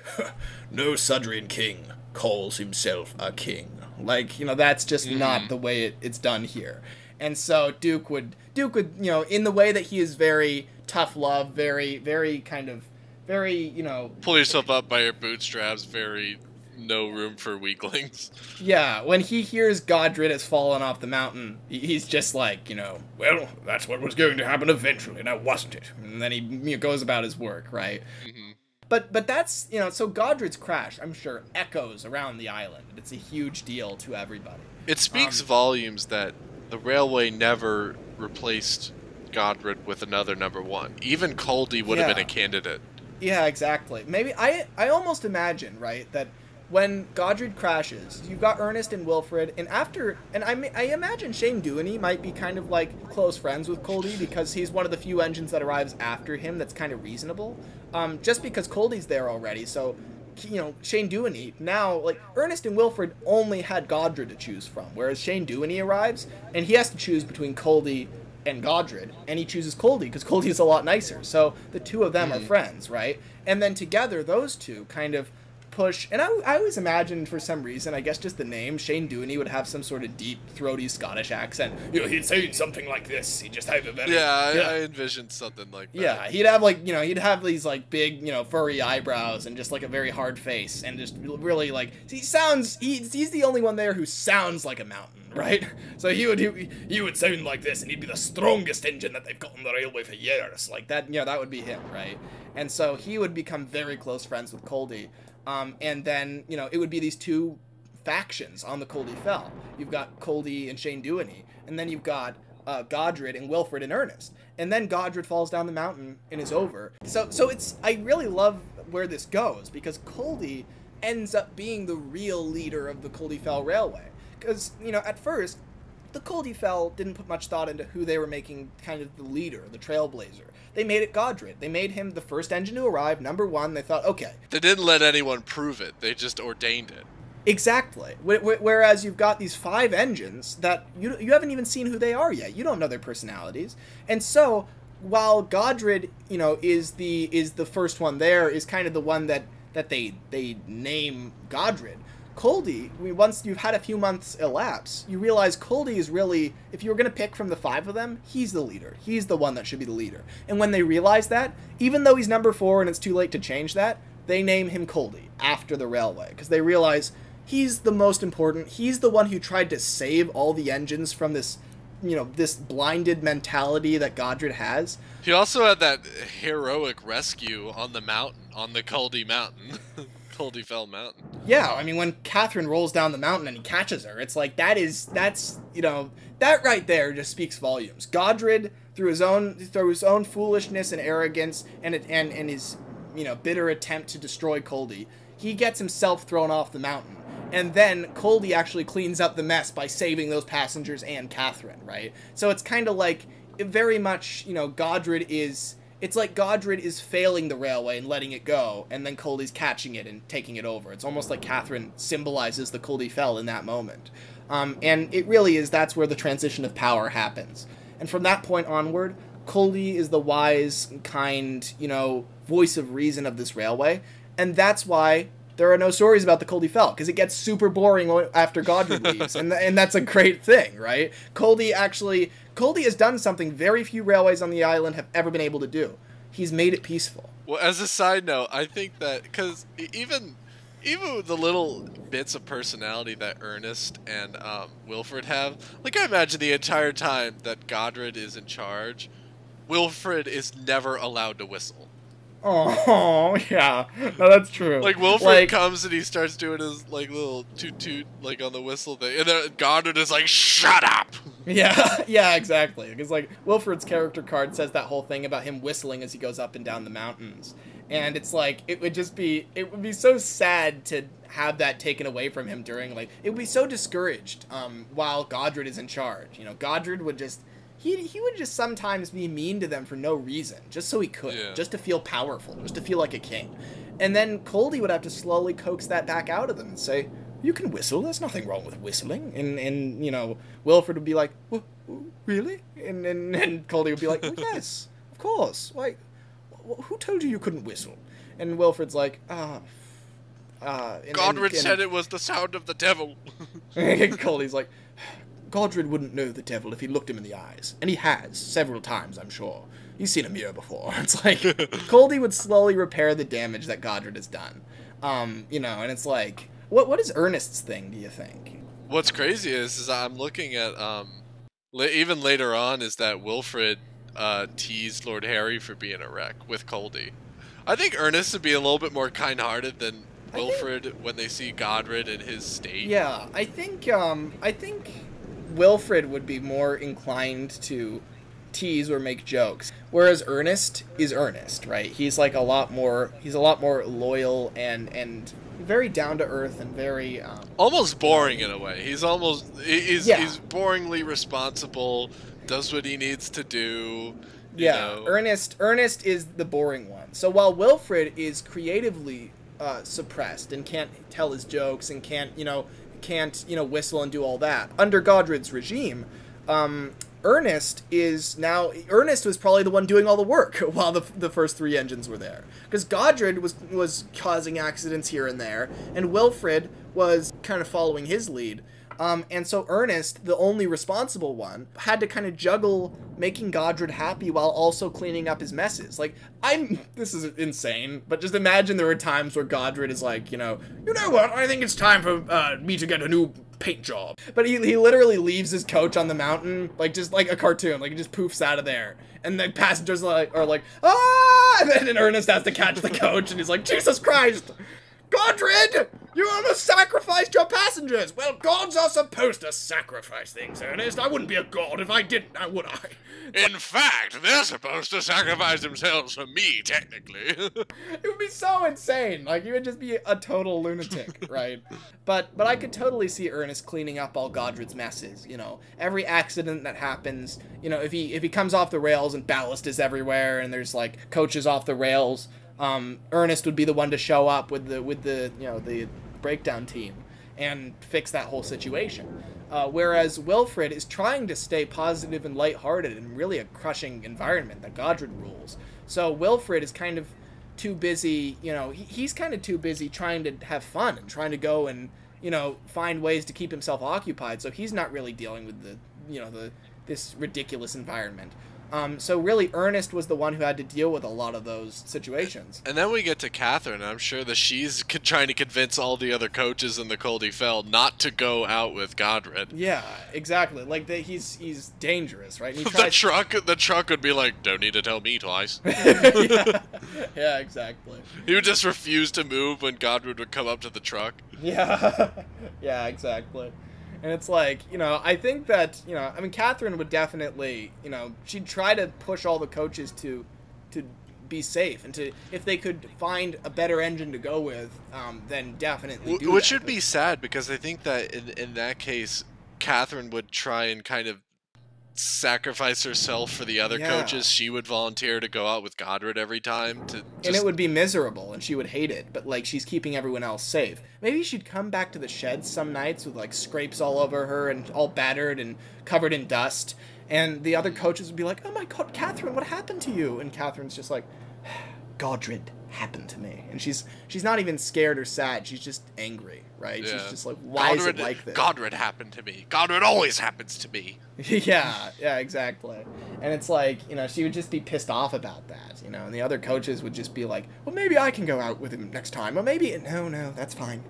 no Sudrian king calls himself a king. Like, you know, that's just not the way it's done here. And so Duke would, you know, in the way that he is very tough love, very, very kind of, very, you know... Pull yourself up by your bootstraps, very no room for weaklings. Yeah, when he hears Godred has fallen off the mountain, he's just like, you know, well, that's what was going to happen eventually, now wasn't it? And then he goes about his work, right? Mm-hmm. But that's, you know, so Godred's crash, I'm sure, echoes around the island. It's a huge deal to everybody. It speaks volumes that the railway never replaced Godred with another number one. Even Culdee would have been a candidate. Yeah, exactly. Maybe I almost imagine, right, that when Godred crashes, you've got Ernest and Wilfred, and I imagine Shane Duany might be kind of like close friends with Culdee, because he's one of the few engines that arrives after him that's kind of reasonable. Just because Culdee's there already, so, you know, Shane Duany, now, like, Ernest and Wilfred only had Godred to choose from, whereas Shane Duany arrives, and he has to choose between Culdee and Godred, and he chooses Culdee, because Culdee is a lot nicer, so the two of them are friends, right? And then together, those two kind of push, and I always imagined, for some reason, I guess just the name, Shane Duany would have some sort of deep, throaty Scottish accent. You know, he'd say something like this. He'd just have a very... Yeah, I envisioned something like that. Yeah, he'd have, like, you know, he'd have these, like, big, you know, furry eyebrows and just, like, a very hard face, and just really, like, he's the only one there who sounds like a mountain, right? So he would sound like this, and he'd be the strongest engine that they've got on the railway for years. Like, that, you know, that would be him, right? And so he would become very close friends with Culdee. And then, you know, it would be these two factions on the Culdee Fell. You've got Culdee and Shane Duany, and then you've got Godred and Wilfred and Ernest. And then Godred falls down the mountain and is over. So I really love where this goes, because Culdee ends up being the real leader of the Culdee Fell Railway. Because, you know, at first, the Culdee Fell didn't put much thought into who they were making kind of the leader, the trailblazer. They made it Godred. They made him the first engine to arrive, number one. They thought, okay. They didn't let anyone prove it. They just ordained it. Exactly. Whereas you've got these 5 engines that you haven't even seen who they are yet. You don't know their personalities. And so, while Godred, you know, is the first one there, is kind of the one that they name Godred, Culdee, once you've had a few months elapse, you realize Culdee is really, if you were going to pick from the 5 of them, he's the leader. He's the one that should be the leader. And when they realize that, even though he's number 4 and it's too late to change that, they name him Culdee after the railway, because they realize he's the most important. He's the one who tried to save all the engines from this, you know, this blinded mentality that Godred has. He also had that heroic rescue on the mountain, on the Culdee Mountain. Culdee Fell Mountain. Yeah, I mean, when Catherine rolls down the mountain and he catches her, it's like, that's, you know, that right there just speaks volumes. Godred, through his own foolishness and arrogance and his, you know, bitter attempt to destroy Culdee, he gets himself thrown off the mountain. And then Culdee actually cleans up the mess by saving those passengers and Catherine, right? So it's kind of like, very much, you know, Godred is... It's like Godred is failing the railway and letting it go, and then Culdee's catching it and taking it over. It's almost like Catherine symbolizes the Culdee Fell in that moment. And it really is, that's where the transition of power happens. And from that point onward, Culdee is the wise, kind, you know, voice of reason of this railway. And that's why there are no stories about the Culdee Fell, because it gets super boring after Godred leaves. And that's a great thing, right? Culdee has done something very few railways on the island have ever been able to do. He's made it peaceful. Well, as a side note, I think that, because even the little bits of personality that Ernest and Wilfred have, like, I imagine the entire time that Godred is in charge, Wilfred is never allowed to whistle. Oh, yeah. No, that's true. Like, Wilfred comes and he starts doing his, like, little toot-toot, like, on the whistle thing. And then Godred is like, shut up! Yeah, yeah, exactly. Because, like, Wilfred's character card says that whole thing about him whistling as he goes up and down the mountains. And it's like, it would be so sad to have that taken away from him during, like, it would be so discouraged while Godred is in charge. You know, Godred would just... He would just sometimes be mean to them for no reason, just so he could, just to feel powerful, just to feel like a king. And then Culdee would have to slowly coax that back out of them and say, you can whistle, there's nothing wrong with whistling. And you know, Wilfred would be like, really? And Culdee would be like, well, yes, of course. Why, who told you couldn't whistle? And Wilfred's like, Godred said it was the sound of the devil. Culdee's like, Godred wouldn't know the devil if he looked him in the eyes. And he has, several times, I'm sure. He's seen a mirror before. It's like, Culdee would slowly repair the damage that Godred has done. You know, and it's like, what is Ernest's thing, do you think? What's crazy is I'm looking at, even later on, is that Wilfred teased Lord Harry for being a wreck with Culdee. I think Ernest would be a little bit more kind-hearted than Wilfred when they see Godred in his state. Yeah, I think Wilfred would be more inclined to tease or make jokes, whereas Ernest is Ernest, right? He's like a lot more loyal and very down to earth and very almost boring in a way. He's boringly responsible, does what he needs to do. You know. Ernest is the boring one. So while Wilfred is creatively suppressed and can't tell his jokes and can't whistle and do all that. Under Godred's regime, Ernest was probably the one doing all the work while the first three engines were there. Because Godred was causing accidents here and there, and Wilfred was kind of following his lead. And so Ernest, the only responsible one, had to kind of juggle making Godred happy while also cleaning up his messes. Like, this is insane, but just imagine there were times where Godred is like, you know what, I think it's time for me to get a new paint job. But he literally leaves his coach on the mountain, like just like a cartoon, like he just poofs out of there. And the passengers are like, ah! And then Ernest has to catch the coach, and he's like, Jesus Christ! Godred! You almost sacrificed your passengers! Well, gods are supposed to sacrifice things, Ernest. I wouldn't be a god if I didn't, now would I? In fact, they're supposed to sacrifice themselves for me, technically. It would be so insane. Like, you would just be a total lunatic, right? But I could totally see Ernest cleaning up all Godred's messes, you know. Every accident that happens, you know, if he comes off the rails and ballast is everywhere and there's, like, coaches off the rails, Ernest would be the one to show up with the breakdown team and fix that whole situation. Whereas Wilfred is trying to stay positive and lighthearted in really a crushing environment that Godred rules. So Wilfred is kind of too busy, you know, he's kind of too busy trying to have fun and trying to go and, you know, find ways to keep himself occupied. So he's not really dealing with this ridiculous environment. So really, Ernest was the one who had to deal with a lot of those situations. And then we get to Catherine, and I'm sure that she's trying to convince all the other coaches in the Culdee Fell not to go out with Godred. Yeah, exactly. Like, he's dangerous, right? And he the truck would be like, don't need to tell me twice. Yeah, exactly. He would just refuse to move when Godred would come up to the truck. Yeah, yeah, exactly. And it's like, you know, I think that, you know, I mean, Catherine would definitely, you know, she'd try to push all the coaches to be safe and to, if they could find a better engine to go with, then definitely do Which that. would be sad, because I think that in that case, Catherine would try and kind of sacrifice herself for the other coaches. She would volunteer to go out with Godred every time and it would be miserable and she would hate it, but like she's keeping everyone else safe. Maybe she'd come back to the sheds some nights with like scrapes all over her and all battered and covered in dust, and the other coaches would be like, "Oh my god, Catherine, what happened to you?" And Catherine's just like, "Godred happened to me." And she's not even scared or sad, she's just angry, right? She's just like, why is it like this? Godred happened to me. Godred always happens to me. yeah, exactly. And it's like, you know, she would just be pissed off about that, you know, and the other coaches would just be like, well, maybe I can go out with him next time, or maybe, no, that's fine.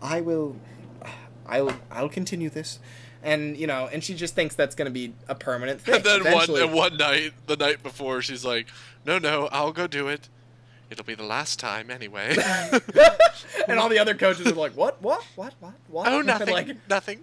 I'll continue this. And, you know, and she just thinks that's going to be a permanent thing. And then one night, the night before, she's like, no, I'll go do it. It'll be the last time anyway. And all the other coaches are like, what? Oh, nothing, like, nothing.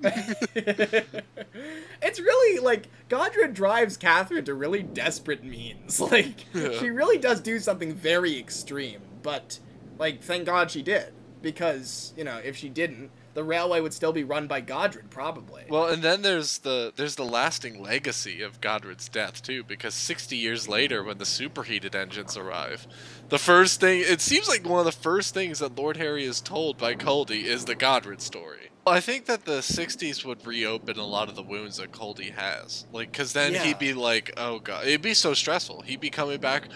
It's really, like, Godred drives Catherine to really desperate means. Like, she really does do something very extreme. But, like, thank God she did. Because, you know, if she didn't, the railway would still be run by Godred, probably. Well, and then there's the lasting legacy of Godred's death, too, because 60 years later, when the superheated engines arrive, the first thing, it seems like one of the first things that Lord Harry is told by Culdee is the Godred story. I think that the 60s would reopen a lot of the wounds that Culdee has. Like, because then he'd be like, oh god, it'd be so stressful. He'd be coming back.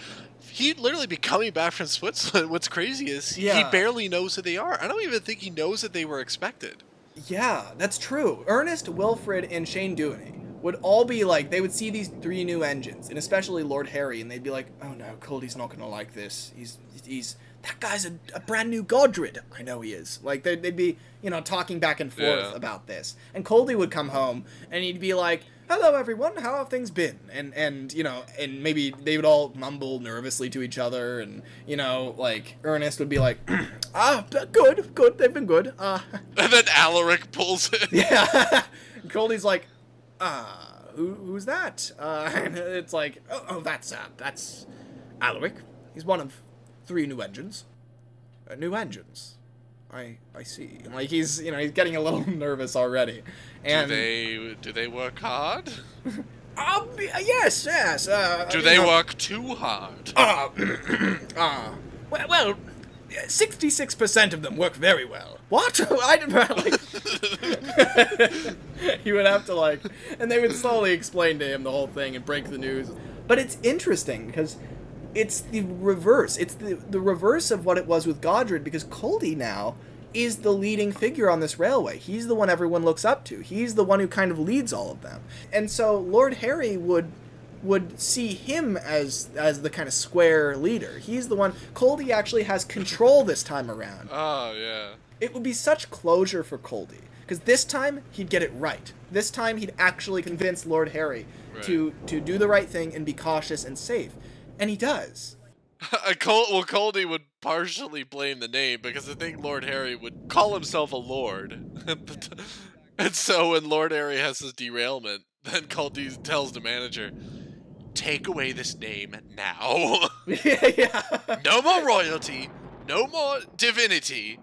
He'd literally be coming back from Switzerland. What's crazy is he barely knows who they are. I don't even think he knows that they were expected. Yeah, that's true. Ernest, Wilfred, and Shane Dewey would all be like, they would see these 3 new engines, and especially Lord Harry, and they'd be like, oh no, Culdee's not gonna like this. He's that guy's a brand new Godred. I know he is. Like, they'd be, you know, talking back and forth about this. And Culdee would come home, and he'd be like, hello everyone, how have things been? And you know, and maybe they would all mumble nervously to each other, and, you know, like, Ernest would be like, good, they've been good. And then Alaric pulls it. Yeah. Culdee's like, who's that? And it's like, that's Alaric. He's one of 3 new engines. New engines. I see. Like, he's, you know, he's getting a little nervous already. And do they work hard? Yes. Do they work too hard? Well, 66% of them work very well. What? I didn't He would have to, like, and they would slowly explain to him the whole thing and break the news. But it's interesting because it's the reverse. It's the reverse of what it was with Godred, because Culdee now is the leading figure on this railway. He's the one everyone looks up to. He's the one who kind of leads all of them. And so Lord Harry would see him as the kind of square leader. He's the one. Culdee actually has control this time around. Oh, yeah. It would be such closure for Culdee, because this time he'd get it right. This time he'd actually convince Lord Harry to do the right thing and be cautious and safe. And he does. Well, Culdee would partially blame the name, because I think Lord Harry would call himself a lord. And so when Lord Harry has his derailment, then Culdee tells the manager, take away this name now. Yeah. No more royalty, no more divinity,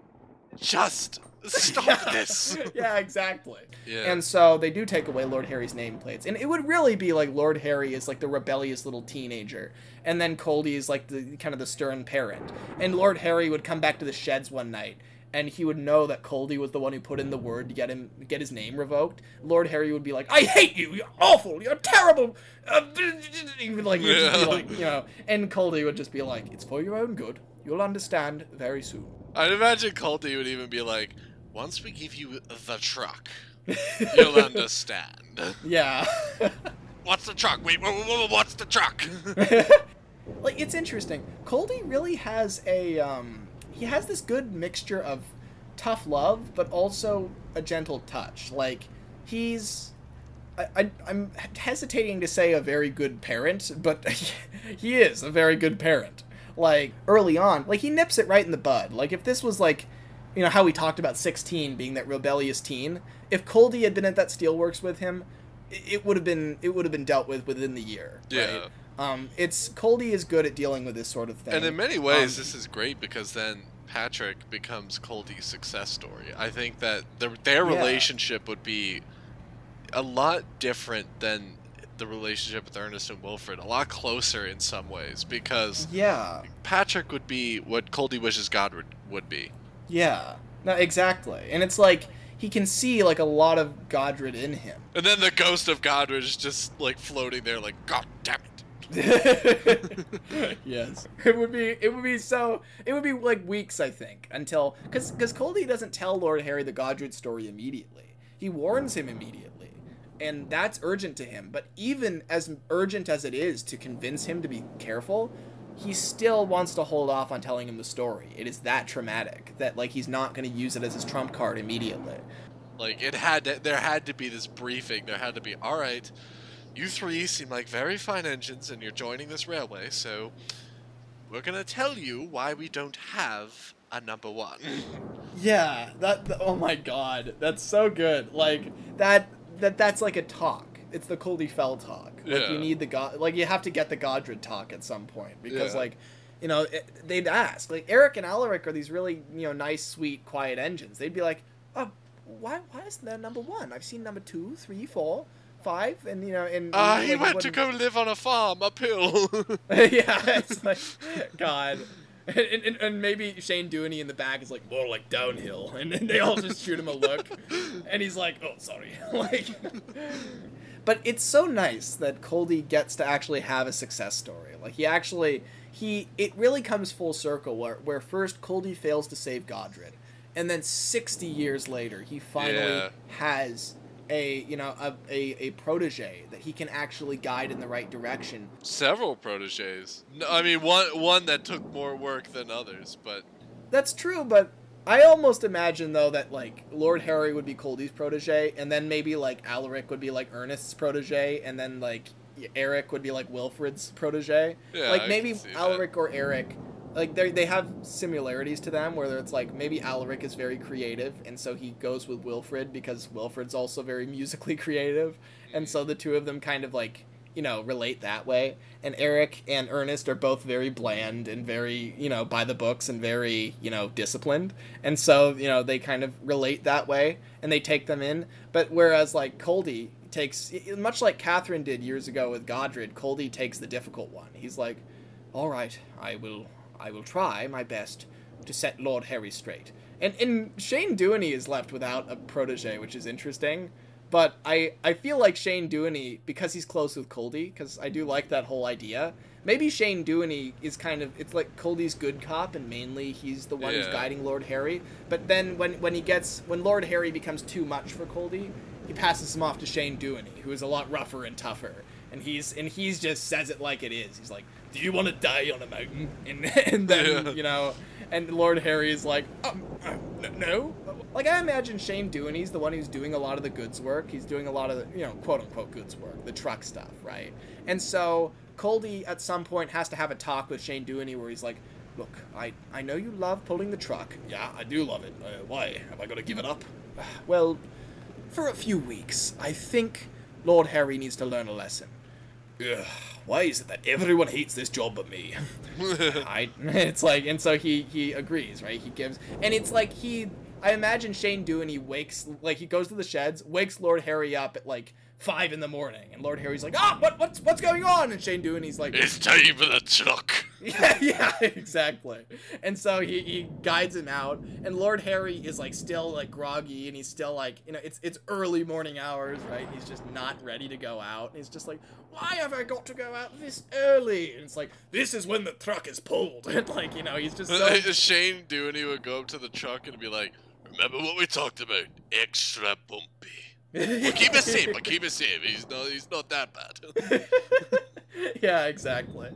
just stop this. Yeah, exactly. Yeah. And so they do take away Lord Harry's nameplates. And it would really be like Lord Harry is like the rebellious little teenager, and then Culdee is like the kind of the stern parent. And Lord Harry would come back to the sheds one night, and he would know that Culdee was the one who put in the word to get his name revoked. Lord Harry would be like, I hate you, you're awful, you're terrible. He would like, just be like, you know, and Culdee would just be like, it's for your own good. You'll understand very soon. I'd imagine Culdee would even be like, once we give you the truck, you'll understand. Yeah. What's the truck? Wait, what's the truck? Like, it's interesting. Culdee really has a, he has this good mixture of tough love, but also a gentle touch. Like, he's, I'm hesitating to say a very good parent, but he is a very good parent. Like, early on, like, he nips it right in the bud. Like, if this was, like, you know, how we talked about 16 being that rebellious teen, if Culdee had been at that steelworks with him, it would have been dealt with within the year. Yeah. Right? Culdee is good at dealing with this sort of thing. And in many ways, this is great, because then Patrick becomes Culdee's success story. I think that their relationship would be a lot different than the relationship with Ernest and Wilfred a lot closer in some ways, because yeah, Patrick would be what Culdee wishes Godred would be. Yeah, no, exactly. And it's like, he can see, like, a lot of Godred in him. And then the ghost of Godred is just, like, floating there like, God damn it. Yes. It would be like weeks, I think, until, because Culdee doesn't tell Lord Harry the Godred story immediately. He warns him immediately, and that's urgent to him. But even as urgent as it is to convince him to be careful, he still wants to hold off on telling him the story. It is that traumatic that, like, he's not going to use it as his trump card immediately. Like, there had to be this briefing. There had to be, all right, you three seem like very fine engines, and you're joining this railway, so we're gonna tell you why we don't have a number one. Yeah, oh my god, that's so good. Like, that's like a talk. It's the Culdee Fell talk. Like, yeah. You need you have to get the Godred talk at some point, because, like, you know, they'd ask, like, Eric and Alaric are these really, you know, nice, sweet, quiet engines. They'd be like, oh, why isn't there number one? I've seen number 2, 3, 4, 5, and, you know, and he went to go live on a farm uphill. Yeah, it's like, God. And maybe Shane Dooney in the back is like, more like downhill, and then they all just shoot him a look, and he's like, oh, sorry. Like, but it's so nice that Culdee gets to actually have a success story. Like, it really comes full circle where first Culdee fails to save Godred, and then 60 years later he finally has a protege that he can actually guide in the right direction. Several proteges. No, I mean, one that took more work than others, but... That's true, but I almost imagine, though, that, like, Lord Harry would be Culdee's protege, and then maybe, like, Alaric would be, like, Ernest's protege, and then, like, Eric would be, like, Wilfred's protege. Yeah, like, maybe Alaric or Eric... Like, they have similarities to them, where it's like, maybe Alaric is very creative, and so he goes with Wilfred, because Wilfred's also very musically creative, and so the two of them kind of, like, you know, relate that way. And Eric and Ernest are both very bland and very, you know, by the books and very, you know, disciplined, and so, you know, they kind of relate that way, and they take them in. But whereas, like, Culdee takes, much like Catherine did years ago with Godred, Culdee takes the difficult one. He's like, all right, I will try my best to set Lord Harry straight. And Shane Dooney is left without a protege, which is interesting. But I feel like Shane Dooney, because he's close with Culdee, because I do like that whole idea, maybe Shane Dooney is kind of, it's like Culdee's good cop, and mainly he's the one who's guiding Lord Harry. But then when Lord Harry becomes too much for Culdee, he passes him off to Shane Dooney, who is a lot rougher and tougher. And he's just says it like it is. He's like, do you want to die on a mountain? And then, you know, and Lord Harry is like, no. Like, I imagine Shane Dooney's the one who's doing a lot of the goods work. He's doing a lot of the, you know, quote-unquote goods work, the truck stuff, right? And so Culdee, at some point, has to have a talk with Shane Dooney where he's like, look, I know you love pulling the truck. Yeah, I do love it. Why? Am I going to give it up? Well, for a few weeks, I think Lord Harry needs to learn a lesson. Ugh, why is it that everyone hates this job but me? It's like, and so he agrees, right? He gives, and it's like I imagine Shane Dooney wakes, like, he goes to the sheds, wakes Lord Harry up at like 5 in the morning, and Lord Harry's like, what's going on? And Shane Dooney's like, it's time for the truck. Yeah, exactly. And so he guides him out, and Lord Harry is like still like groggy, and he's still like, you know, it's early morning hours, right? He's just not ready to go out, and he's just like, why have I got to go out this early? And it's like, this is when the truck is pulled. And like, you know, he's just so... Shane Dooney would go up to the truck and be like, remember what we talked about? Extra bumpy. Well, keep it safe. He's not that bad. Yeah, exactly.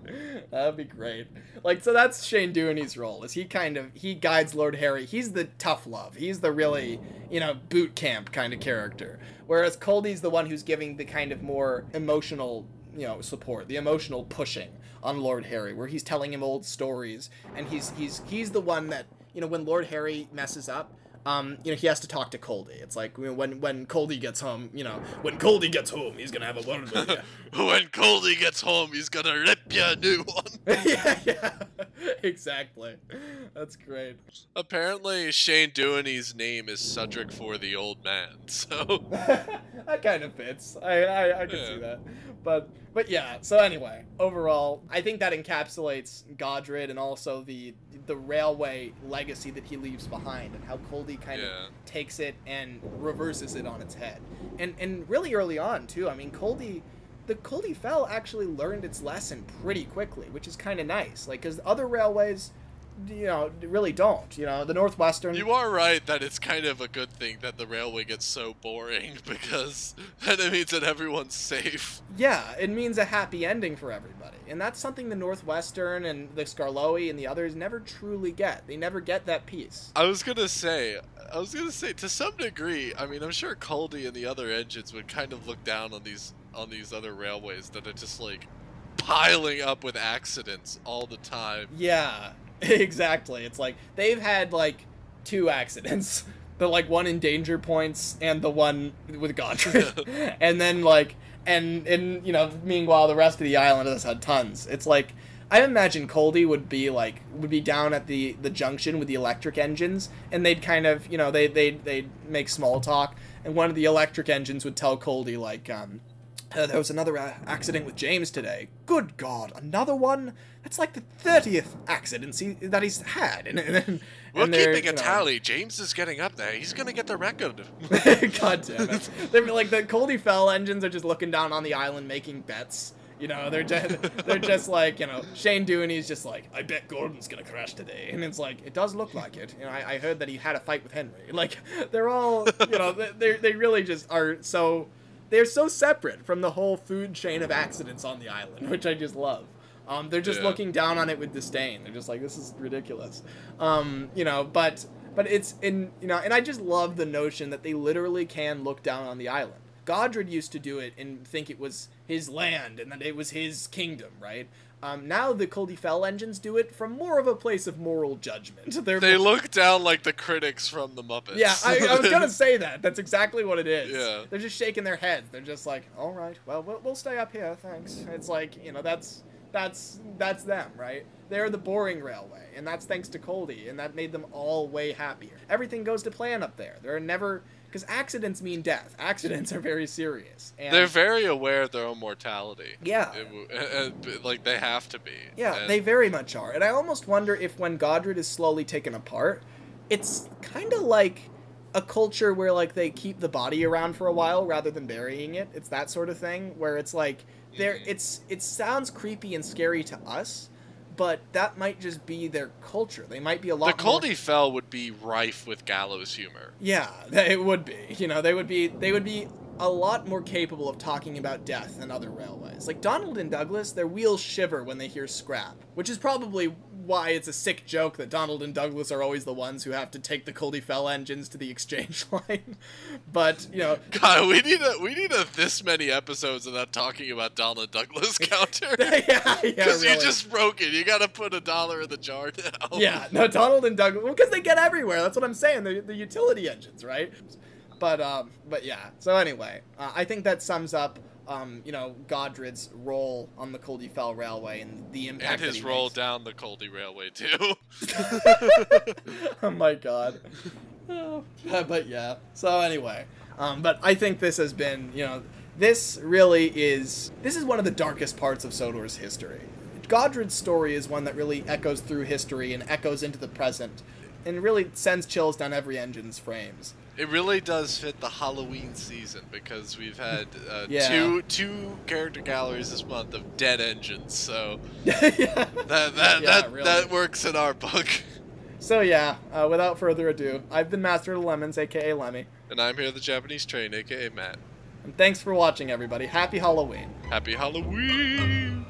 That'd be great. Like, so that's Shane Dooney's role, is he guides Lord Harry. He's the tough love. He's the really, you know, boot camp kind of character. Whereas Culdee's the one who's giving the kind of more emotional, you know, support, the emotional pushing on Lord Harry, where he's telling him old stories, and he's the one that, you know, when Lord Harry messes up, you know, he has to talk to Culdee. It's like, when Culdee gets home, you know, when Culdee gets home, he's gonna have a word with you. When Culdee gets home, he's gonna rip you a new one. Yeah, Exactly. That's great. Apparently, Shane Dooney's name is Cedric for the old man, so... That kind of fits. I can see that. But yeah, so anyway, overall, I think that encapsulates Godred and also the railway legacy that he leaves behind, and how Culdee kind of takes it and reverses it on its head. And really early on, too. I mean, the Culdee Fell actually learned its lesson pretty quickly, which is kind of nice. like, because other railways, you know, really don't. You know, the Northwestern... You are right that it's kind of a good thing that the railway gets so boring, because then it means that everyone's safe. Yeah, it means a happy ending for everybody. And that's something the Northwestern and the Skarloey and the others never truly get. They never get that peace. I was gonna say, to some degree, I mean, I'm sure Culdee and the other engines would kind of look down on these other railways that are just, like, piling up with accidents all the time. Yeah. Exactly. It's like they've had like 2 accidents, the like one in danger points and the one with Godred. And then like and you know, meanwhile the rest of the island has had tons. It's like I imagine Culdee would be down at the junction with the electric engines, and they'd kind of, you know, they'd make small talk, and one of the electric engines would tell Culdee like there was another accident with James today. Good God, another one? That's like the 30th accident that he's had. We're keeping a tally. James is getting up there. He's going to get the record. God damn it. They're like, the Culdee Fell engines are just looking down on the island making bets. You know, they're just like, you know, Shane Dooney's just like, I bet Gordon's going to crash today. And it's like, it does look like it. You know, I heard that he had a fight with Henry. Like, they're all, you know, they really just are so... They're so separate from the whole food chain of accidents on the island, which I just love. They're just looking down on it with disdain. They're just like, this is ridiculous. You know, but it's in, you know, and I just love the notion that they literally can look down on the island. Godred used to do it and think it was his land and that it was his kingdom, right? Now the Culdee Fell engines do it from more of a place of moral judgment. They look down like the critics from the Muppets. Yeah, I was gonna say that. That's exactly what it is. Yeah. They're just shaking their heads. They're just like, all right, well, we'll stay up here, thanks. It's like, you know, that's them, right? They're the boring railway, and that's thanks to Culdee, and that made them all way happier. Everything goes to plan up there. There are never... Because accidents mean death. Accidents are very serious. And they're very aware of their own mortality. Yeah. Like, they have to be. Yeah, they very much are. And I almost wonder if when Godred is slowly taken apart, it's kind of like a culture where, like, they keep the body around for a while rather than burying it. It's that sort of thing, where it's like, it sounds creepy and scary to us, but that might just be their culture. They might be a lot more... The Culdee Fell would be rife with gallows humor. Yeah, it would be. You know, they would be a lot more capable of talking about death than other railways. Like Donald and Douglas, their wheels shiver when they hear scrap, which is probably why it's a sick joke that Donald and Douglas are always the ones who have to take the Culdee Fell engines to the exchange line. But, you know... God, we need a this many episodes of that talking about Donald Douglas counter. Yeah, because really. You just broke it. You gotta put $1 in the jar now. Yeah, no, Donald and Douglas... Well, because they get everywhere. That's what I'm saying. The utility engines, right? But yeah. So anyway, I think that sums up... you know, Godred's role on the Culdee Fell Railway and the impact and his that he role makes. down the Culdee Railway too. Oh my God. But yeah. So anyway, but I think this has been, you know, this is one of the darkest parts of Sodor's history. Godred's story is one that really echoes through history and echoes into the present, and really sends chills down every engine's frames. It really does fit the Halloween season, because we've had two character galleries this month of dead engines, so that works in our book. So yeah, without further ado, I've been Master of the Lemons, aka Lemmy. And I'm here the Japanese Train, aka Matt. And thanks for watching, everybody. Happy Halloween. Happy Halloween!